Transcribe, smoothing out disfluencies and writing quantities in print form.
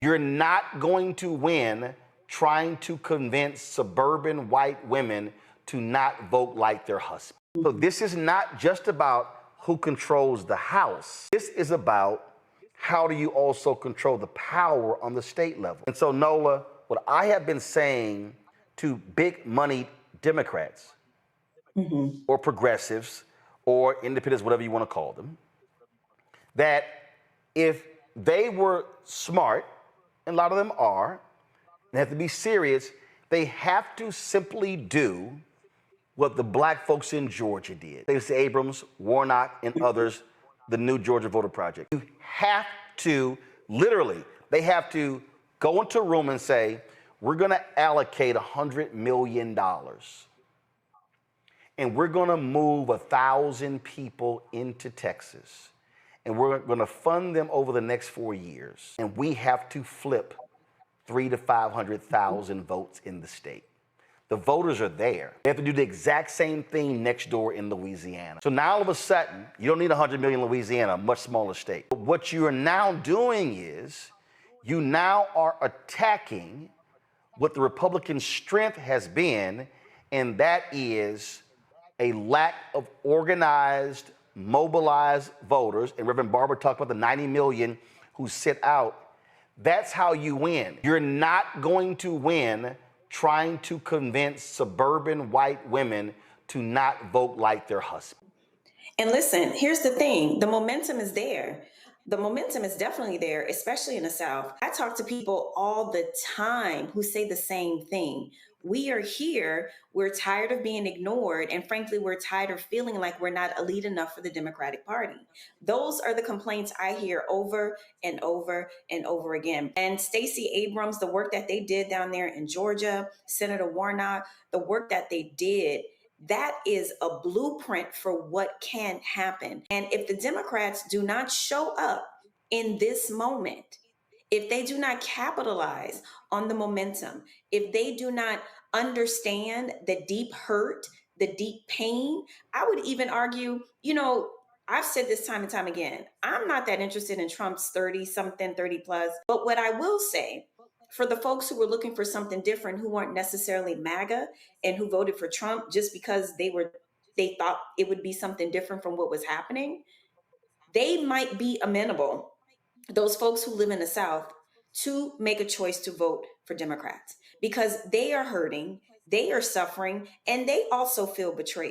You're not going to win trying to convince suburban white women to not vote like their husband. So this is not just about who controls the House. This is about how do you also control the power on the state level. And so, Nola, what I have been saying to big money Democrats or progressives or independents, whatever you want to call them, that if they were smart, and a lot of them are, they have to be serious, they have to simply do what the black folks in Georgia did. Stacey Abrams, Warnock, and others, the New Georgia Voter Project. You have to, literally, they have to go into a room and say, we're gonna allocate $100 million and we're gonna move 1,000 people into Texas and we're gonna fund them over the next 4 years. And we have to flip 300,000 to 500,000 votes in the state. The voters are there. They have to do the exact same thing next door in Louisiana. So now all of a sudden, you don't need 100 million in Louisiana, a much smaller state. But what you are now doing is, you now are attacking what the Republican strength has been, and that is a lack of organized, mobilized voters. And Reverend Barber talked about the 90 million who sit out. That's how you win. You're not going to win trying to convince suburban white women to not vote like their husband. And listen, here's the thing, the momentum is there. The momentum is definitely there, especially in the South. I talk to people all the time who say the same thing. We are here, we're tired of being ignored, and frankly, we're tired of feeling like we're not elite enough for the Democratic Party. Those are the complaints I hear over and over and over again. And Stacey Abrams, the work that they did down there in Georgia, Senator Warnock, the work that they did, that is a blueprint for what can happen. And if the Democrats do not show up in this moment, if they do not capitalize on the momentum, if they do not understand the deep hurt, the deep pain, I would even argue, I've said this time and time again, I'm not that interested in Trump's 30 something, 30 plus. But what I will say, for the folks who were looking for something different, who weren't necessarily MAGA and who voted for Trump just because they thought it would be something different from what was happening, they might be amenable, those folks who live in the South, to make a choice to vote for Democrats because they are hurting, they are suffering, and they also feel betrayed.